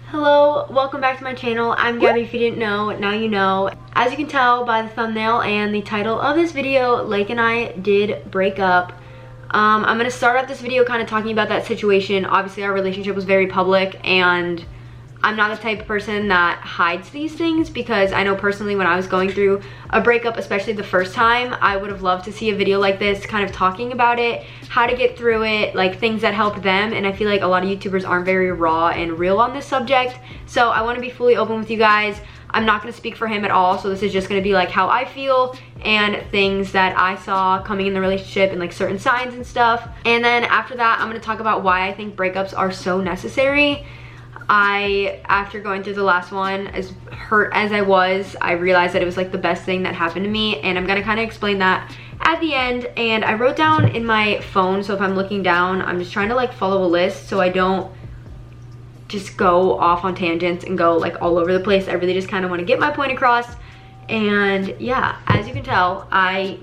Hello, welcome back to my channel. I'm Gabi. If you didn't know, now you know. As you can tell by the thumbnail and the title of this video, Lake and I did break up. I'm going to start off this video kind of talking about that situation. Obviously our relationship was very public and I'm not the type of person that hides these things, because I know personally when I was going through a breakup, especially the first time, I would have loved to see a video like this kind of talking about it, how to get through it, like things that helped them. And I feel like a lot of YouTubers aren't very raw and real on this subject. So I want to be fully open with you guys. I'm not going to speak for him at all, so this is just going to be like how I feel and things that I saw coming in the relationship and like certain signs and stuff. And then after that, I'm going to talk about why I think breakups are so necessary. After going through the last one, as hurt as I was, I realized that it was like the best thing that happened to me, and I'm gonna kind of explain that at the end. And I wrote down in my phone, so if I'm looking down, I'm just trying to like follow a list so I don't just go off on tangents and go like all over the place. I really just kind of want to get my point across. And yeah, as you can tell, I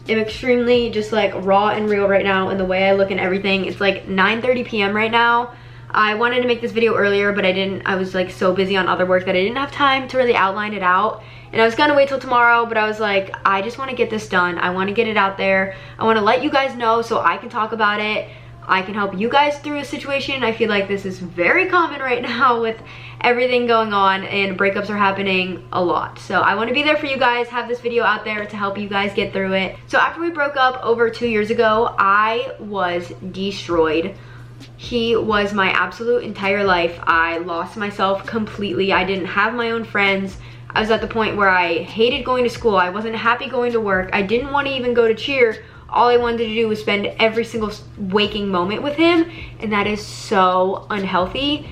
am extremely just like raw and real right now in the way I look and everything. It's like 9:30 p.m. right now. I wanted to make this video earlier, but I was like so busy on other work that I didn't have time to really outline it out. And I was gonna wait till tomorrow, but I was like, I just want to get this done. I want to get it out there. I want to let you guys know so I can talk about it. I can help you guys through a situation. I feel like this is very common right now with everything going on, and breakups are happening a lot. So I want to be there for you guys, have this video out there to help you guys get through it. So after we broke up over 2 years ago, I was destroyed. He was my absolute entire life. I lost myself completely. I didn't have my own friends. I was at the point where I hated going to school. I wasn't happy going to work. I didn't want to even go to cheer. All I wanted to do was spend every single waking moment with him, and that is so unhealthy.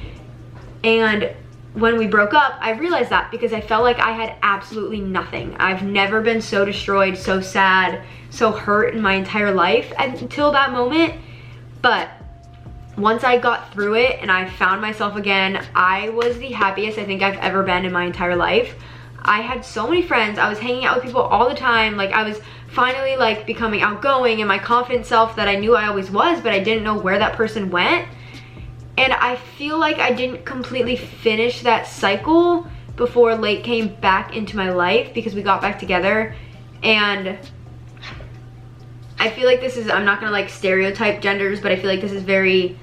And when we broke up, I realized that, because I felt like I had absolutely nothing. I've never been so destroyed, so sad, so hurt in my entire life until that moment. But once I got through it and I found myself again, I was the happiest I think I've ever been in my entire life. I had so many friends. I was hanging out with people all the time. Like, I was finally like becoming outgoing and my confident self that I knew I always was, but I didn't know where that person went. And I feel like I didn't completely finish that cycle before Lake came back into my life, because we got back together. And I feel like this is, I'm not gonna like stereotype genders, but I feel like this is very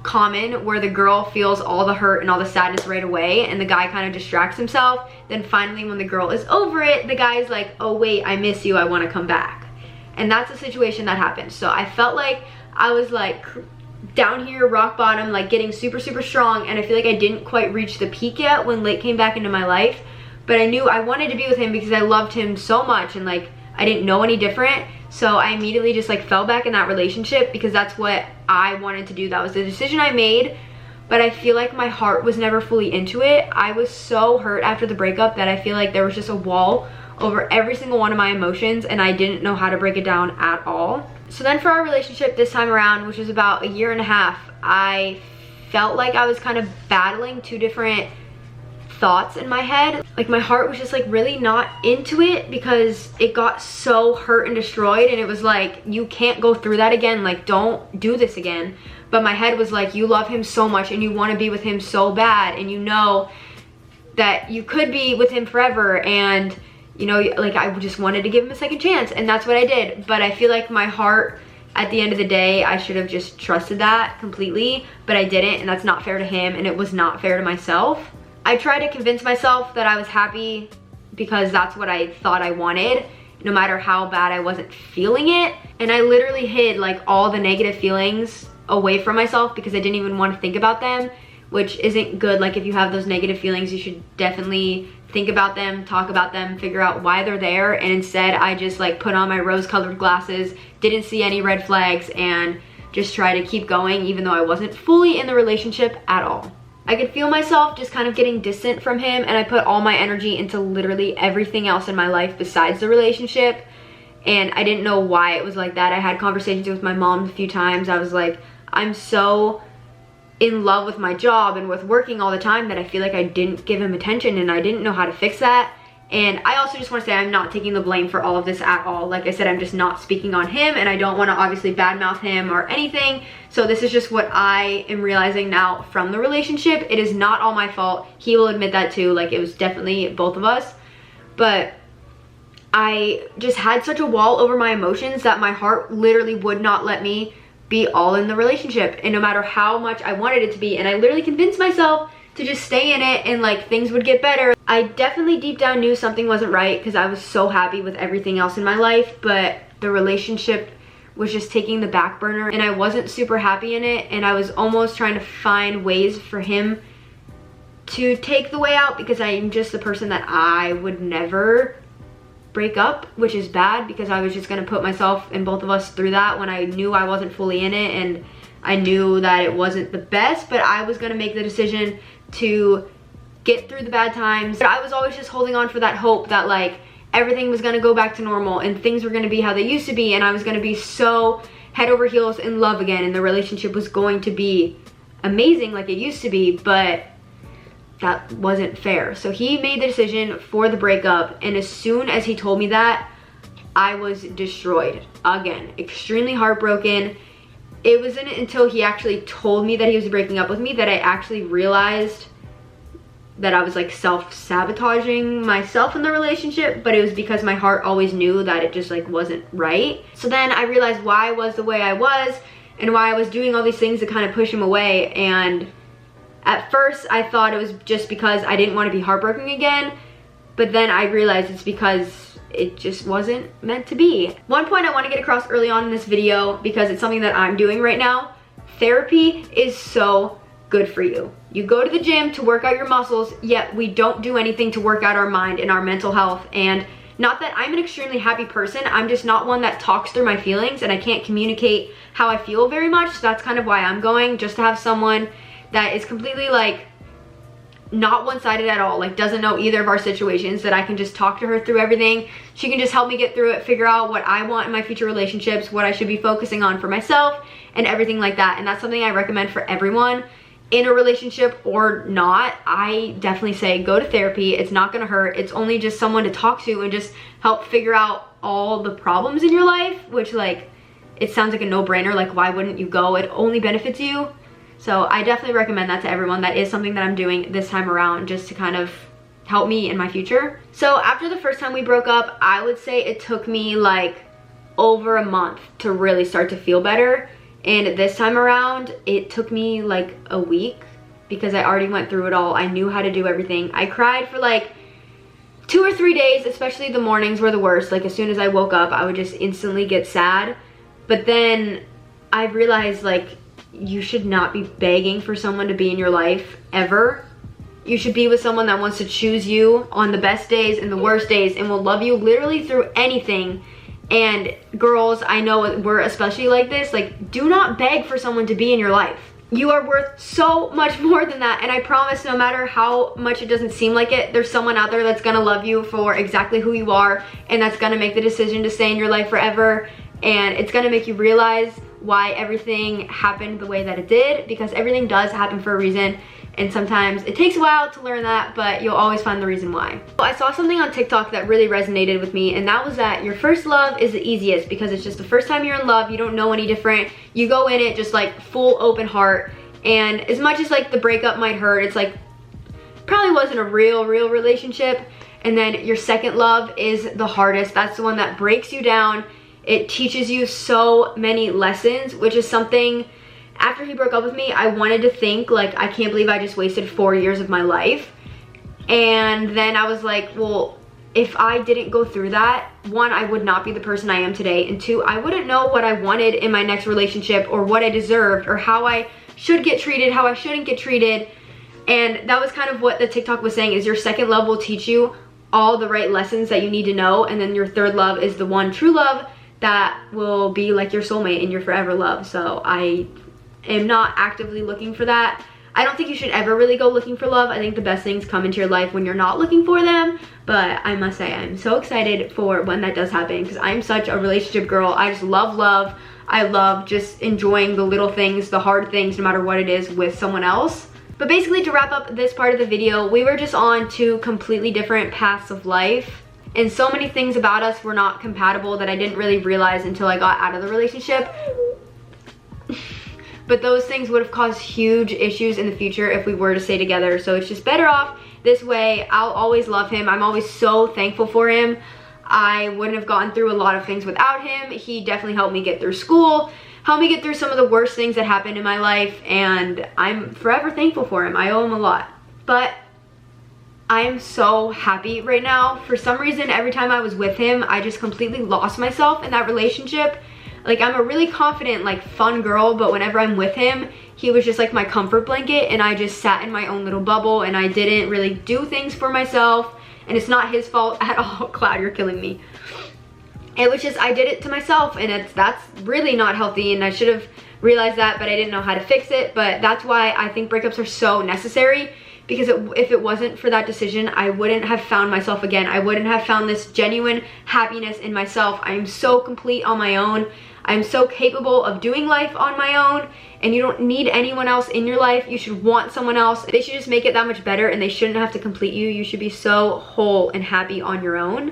common, where the girl feels all the hurt and all the sadness right away and the guy kind of distracts himself. Then finally when the girl is over it, the guy is like, oh wait, I miss you, I want to come back. And that's the situation that happened. So I felt like I was like down here, rock bottom, like getting super strong, and I feel like I didn't quite reach the peak yet when Lake came back into my life. But I knew I wanted to be with him because I loved him so much, and like I didn't know any different. So I immediately just like fell back in that relationship because that's what I wanted to do. That was the decision I made, but I feel like my heart was never fully into it. I was so hurt after the breakup that I feel like there was just a wall over every single one of my emotions, and I didn't know how to break it down at all. So then for our relationship this time around, which was about 1.5 years, I felt like I was kind of battling two different thoughts in my head. Like, my heart was just like really not into it because it got so hurt and destroyed, and it was like, you can't go through that again, like don't do this again. But my head was like, you love him so much and you want to be with him so bad, and you know that you could be with him forever, and you know, like I just wanted to give him a second chance, and that's what I did. But I feel like my heart, at the end of the day, I should have just trusted that completely, but I didn't, and that's not fair to him, and it was not fair to myself. I tried to convince myself that I was happy because that's what I thought I wanted, no matter how bad I wasn't feeling it. And I literally hid like all the negative feelings away from myself because I didn't even want to think about them, which isn't good. Like, if you have those negative feelings, you should definitely think about them, talk about them, figure out why they're there. And instead, I just like put on my rose-colored glasses, didn't see any red flags, and just try to keep going even though I wasn't fully in the relationship at all. I could feel myself just kind of getting distant from him, and I put all my energy into literally everything else in my life besides the relationship, and I didn't know why it was like that. I had conversations with my mom a few times. I was like, I'm so in love with my job and with working all the time that I feel like I didn't give him attention, and I didn't know how to fix that. And I also just want to say I'm not taking the blame for all of this at all. Like I said, I'm just not speaking on him, and I don't want to obviously badmouth him or anything. So this is just what I am realizing now from the relationship. It is not all my fault. He will admit that too. Like, it was definitely both of us. But I just had such a wall over my emotions that my heart literally would not let me be all in the relationship, and no matter how much I wanted it to be. And I literally convinced myself to just stay in it and like things would get better. I definitely deep down knew something wasn't right because I was so happy with everything else in my life, but the relationship was just taking the back burner and I wasn't super happy in it, and I was almost trying to find ways for him to take the way out because I'm just the person that I would never break up, which is bad because I was just gonna put myself and both of us through that when I knew I wasn't fully in it, and I knew that it wasn't the best, but I was gonna make the decision to get through the bad times. But I was always just holding on for that hope that like everything was gonna go back to normal and things were gonna be how they used to be, and I was gonna be so head over heels in love again, and the relationship was going to be amazing like it used to be, but that wasn't fair. So he made the decision for the breakup, and as soon as he told me that, I was destroyed again, extremely heartbroken. It wasn't until he actually told me that he was breaking up with me that I actually realized that I was like self-sabotaging myself in the relationship, but it was because my heart always knew that it just like wasn't right. So then I realized why I was the way I was and why I was doing all these things to kind of push him away. And at first I thought it was just because I didn't want to be heartbroken again, but then I realized it's because it just wasn't meant to be. One point I want to get across early on in this video, because it's something that I'm doing right now, therapy is so good for you. You go to the gym to work out your muscles, yet we don't do anything to work out our mind and our mental health. And not that I'm an extremely happy person, I'm just not one that talks through my feelings, and I can't communicate how I feel very much. So that's kind of why I'm going, just to have someone that is completely like not one-sided at all, like doesn't know either of our situations, that I can just talk to her through everything. She can just help me get through it, figure out what I want in my future relationships, what I should be focusing on for myself, and everything like that. And that's something I recommend for everyone in a relationship or not. I definitely say go to therapy. It's not gonna hurt. It's only just someone to talk to and just help figure out all the problems in your life, which like, it sounds like a no-brainer, like why wouldn't you go? It only benefits you. So I definitely recommend that to everyone. That is something that I'm doing this time around just to kind of help me in my future. So after the first time we broke up, I would say it took me like over a month to really start to feel better. And this time around, it took me like a week because I already went through it all. I knew how to do everything. I cried for like 2 or 3 days, especially the mornings were the worst. Like as soon as I woke up, I would just instantly get sad. But then I realized like, you should not be begging for someone to be in your life ever. You should be with someone that wants to choose you on the best days and the worst days and will love you literally through anything. And girls, I know we're especially like this, like do not beg for someone to be in your life. You are worth so much more than that, and I promise no matter how much it doesn't seem like it, there's someone out there that's gonna love you for exactly who you are, and that's gonna make the decision to stay in your life forever. And it's gonna make you realize why everything happened the way that it did, because everything does happen for a reason, and sometimes it takes a while to learn that, but you'll always find the reason why. I saw something on TikTok that really resonated with me, and that was that your first love is the easiest because it's just the first time you're in love. You don't know any different. You go in it just like full open heart, and as much as like the breakup might hurt, it's like probably wasn't a real relationship. And then your second love is the hardest. That's the one that breaks you down. It teaches you so many lessons, which is something, after he broke up with me, I wanted to think like, I can't believe I just wasted 4 years of my life. And then I was like, well, if I didn't go through that, one, I would not be the person I am today, and two, I wouldn't know what I wanted in my next relationship or what I deserved or how I should get treated, how I shouldn't get treated. And that was kind of what the TikTok was saying, is your second love will teach you all the right lessons that you need to know, and then your third love is the one true love that will be like your soulmate and your forever love. So I am not actively looking for that. I don't think you should ever really go looking for love. I think the best things come into your life when you're not looking for them. But I must say, I'm so excited for when that does happen, because I'm such a relationship girl. I just love love. I love just enjoying the little things, the hard things, no matter what it is, with someone else. But basically, to wrap up this part of the video, we were just on two completely different paths of life. And so many things about us were not compatible that I didn't really realize until I got out of the relationship. But those things would have caused huge issues in the future if we were to stay together. So it's just better off this way. I'll always love him. I'm always so thankful for him. I wouldn't have gotten through a lot of things without him. He definitely helped me get through school, helped me get through some of the worst things that happened in my life, and I'm forever thankful for him. I owe him a lot. But I am so happy right now. For some reason, every time I was with him, I just completely lost myself in that relationship. Like, I'm a really confident, like, fun girl, but whenever I'm with him, he was just like my comfort blanket, and I just sat in my own little bubble, and I didn't really do things for myself. And it's not his fault at all. Cloud, you're killing me. It was just, I did it to myself, and that's really not healthy, and I should have realized that, but I didn't know how to fix it. But that's why I think breakups are so necessary, because if it wasn't for that decision, I wouldn't have found myself again. I wouldn't have found this genuine happiness in myself. I am so complete on my own. I'm so capable of doing life on my own, and you don't need anyone else in your life. You should want someone else. They should just make it that much better, and they shouldn't have to complete you. You should be so whole and happy on your own.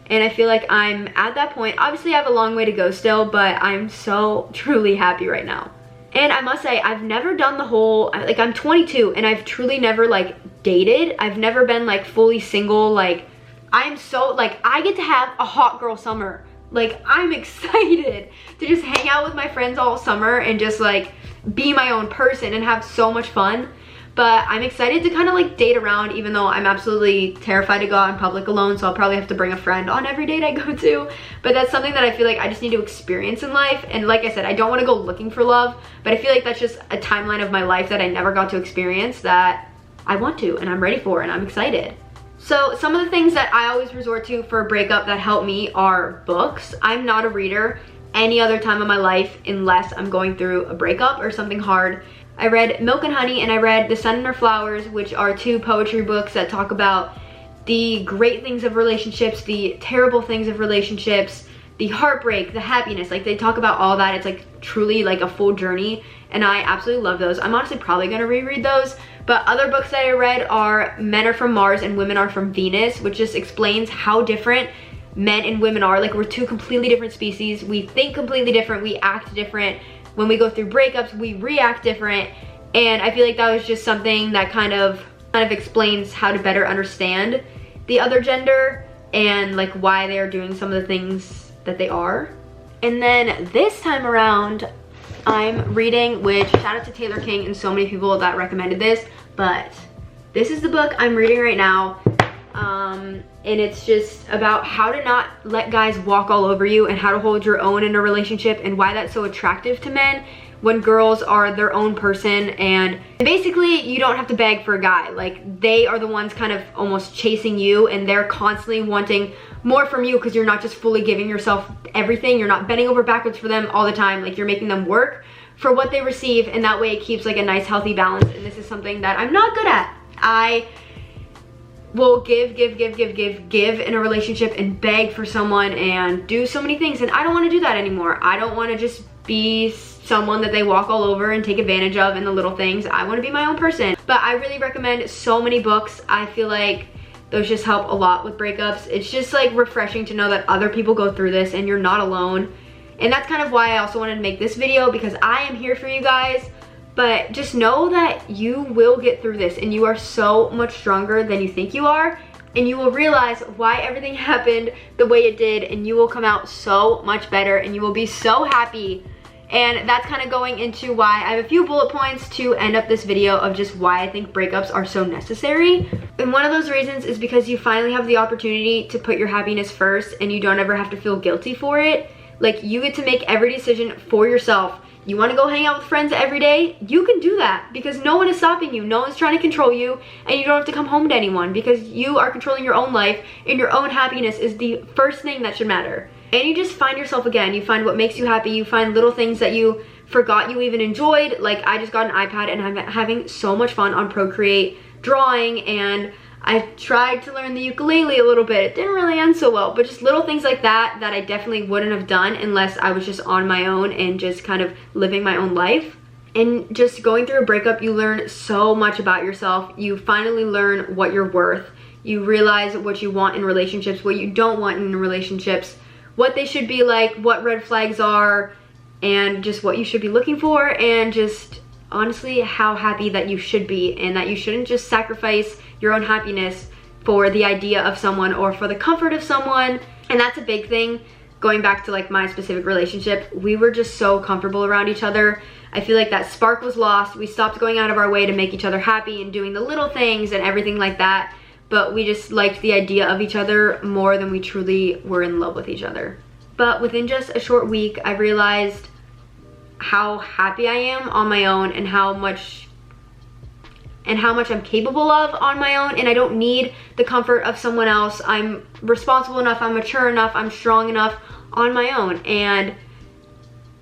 And I feel like I'm at that point. Obviously, I have a long way to go still, but I'm so truly happy right now. And I must say, I've never done the whole, like, I'm 22, and I've truly never, like, dated. I've never been, like, fully single. Like, I'm so, like, I get to have a hot girl summer. Like, I'm excited to just hang out with my friends all summer and just, like, be my own person and have so much fun. But I'm excited to kind of, like, date around, even though I'm absolutely terrified to go out in public alone, so I'll probably have to bring a friend on every date I go to. But that's something that I feel like I just need to experience in life. And like I said, I don't want to go looking for love, but I feel like that's just a timeline of my life that I never got to experience that I want to, and I'm ready for, and I'm excited. So some of the things that I always resort to for a breakup that help me are books. I'm not a reader any other time of my life unless I'm going through a breakup or something hard. I read Milk and Honey, and I read The Sun and Her Flowers, which are two poetry books that talk about the great things of relationships, the terrible things of relationships, the heartbreak, the happiness. Like, they talk about all that. It's like truly like a full journey, and I absolutely love those. I'm honestly probably gonna reread those. But other books that I read are Men Are From Mars and Women Are From Venus, which just explains how different men and women are. Like, we're two completely different species. We think completely different. We act different. When we go through breakups, we react different. And I feel like that was just something that kind of explains how to better understand the other gender and, like, why they are doing some of the things that they are. And then this time around, I'm reading, which shout out to Taylor King and so many people that recommended this, but this is the book I'm reading right now. And it's just about how to not let guys walk all over you and how to hold your own in a relationship, and why that's so attractive to men when girls are their own person. And basically, you don't have to beg for a guy. Like, they are the ones kind of almost chasing you, and they're constantly wanting more from you because you're not just fully giving yourself everything. You're not bending over backwards for them all the time. Like, you're making them work for what they receive, and that way it keeps like a nice healthy balance. And this is something that I'm not good at. I will give in a relationship and beg for someone and do so many things, and I don't want to do that anymore. I don't want to just be someone that they walk all over and take advantage of in the little things. I want to be my own person. But I really recommend so many books. I feel like those just help a lot with breakups. It's just like refreshing to know that other people go through this and you're not alone. And that's kind of why I also wanted to make this video, because I am here for you guys. But just know that you will get through this, and you are so much stronger than you think you are, and you will realize why everything happened the way it did, and you will come out so much better, and you will be so happy. And that's kind of going into why I have a few bullet points to end up this video of just why I think breakups are so necessary. And one of those reasons is because you finally have the opportunity to put your happiness first, and you don't ever have to feel guilty for it. Like, you get to make every decision for yourself. You want to go hang out with friends every day? You can do that, because no one is stopping you. No one's trying to control you, and you don't have to come home to anyone, because you are controlling your own life, and your own happiness is the first thing that should matter. And you just find yourself again. You find what makes you happy. You find little things that you forgot you even enjoyed. Like, I just got an iPad, and I'm having so much fun on Procreate drawing, and I tried to learn the ukulele a little bit. It didn't really end so well, but just little things like that that I definitely wouldn't have done unless I was just on my own and just kind of living my own life. And just going through a breakup, you learn so much about yourself. You finally learn what you're worth. You realize what you want in relationships, what you don't want in relationships, what they should be like, what red flags are, and just what you should be looking for, and just honestly how happy that you should be, and that you shouldn't just sacrifice your own happiness for the idea of someone or for the comfort of someone. And that's a big thing. Going back to like my specific relationship, we were just so comfortable around each other. I feel like that spark was lost. We stopped going out of our way to make each other happy and doing the little things and everything like that, but we just liked the idea of each other more than we truly were in love with each other. But within just a short week, I realized how happy I am on my own, and how much I'm capable of on my own, and I don't need the comfort of someone else. I'm responsible enough, I'm mature enough, I'm strong enough on my own. And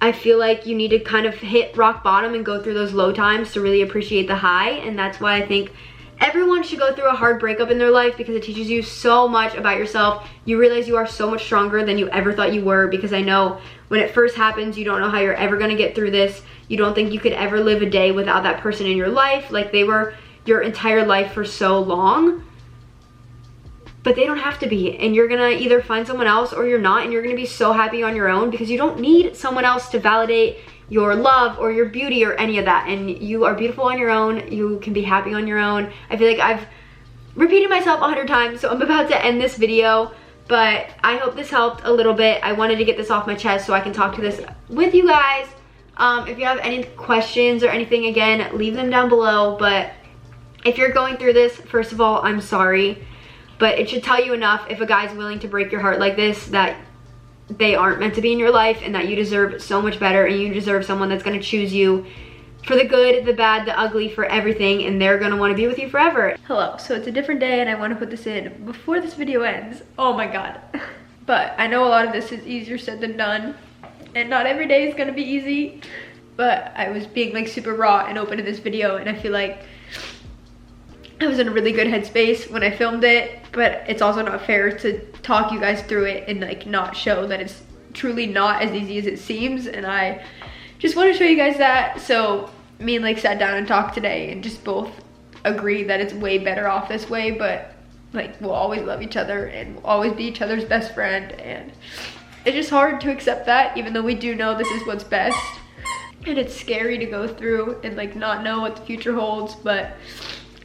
I feel like you need to kind of hit rock bottom and go through those low times to really appreciate the high. And that's why I think everyone should go through a hard breakup in their life, because it teaches you so much about yourself. You realize you are so much stronger than you ever thought you were, because I know when it first happens, you don't know how you're ever gonna get through this. You don't think you could ever live a day without that person in your life. Like, they were your entire life for so long, but they don't have to be. And you're gonna either find someone else or you're not, and you're gonna be so happy on your own, because you don't need someone else to validate your love or your beauty or any of that. And you are beautiful on your own. You can be happy on your own. I feel like I've repeated myself 100 times, so I'm about to end this video, but I hope this helped a little bit. I wanted to get this off my chest so I can talk to this with you guys. If you have any questions or anything, again, leave them down below. But if you're going through this, first of all, I'm sorry, but it should tell you enough if a guy's willing to break your heart like this, that they aren't meant to be in your life, and that you deserve so much better, and you deserve someone that's going to choose you for the good, the bad, the ugly, for everything, and they're going to want to be with you forever. Hello, so it's a different day, and I want to put this in before this video ends. Oh my god. But I know a lot of this is easier said than done, and not every day is going to be easy, but I was being like super raw and open in this video, and I feel like I was in a really good headspace when I filmed it, but it's also not fair to talk you guys through it and like not show that it's truly not as easy as it seems. And I just want to show you guys that. So me and like sat down and talked today and just both agree that it's way better off this way, but like we'll always love each other and we'll always be each other's best friend. And it's just hard to accept that, even though we do know this is what's best. And it's scary to go through and like not know what the future holds, but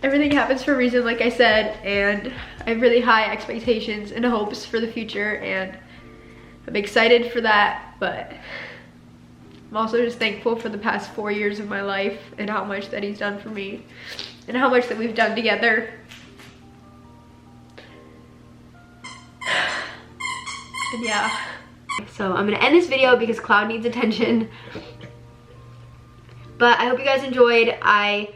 everything happens for a reason, like I said, and I have really high expectations and hopes for the future, and I'm excited for that. But I'm also just thankful for the past 4 years of my life and how much that he's done for me and how much that we've done together. And yeah, so I'm gonna end this video because Cloud needs attention. But I hope you guys enjoyed. I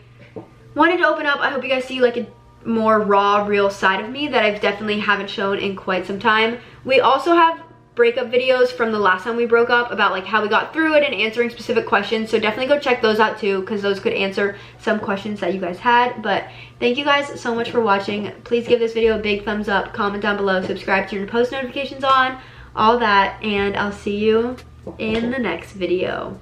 wanted to open up. I hope you guys see like a more raw, real side of me that I've definitely haven't shown in quite some time. We also have breakup videos from the last time we broke up about like how we got through it and answering specific questions, so definitely go check those out too, because those could answer some questions that you guys had. But thank you guys so much for watching. Please give this video a big thumbs up, comment down below, subscribe, turn your post notifications on, all that, and I'll see you in the next video.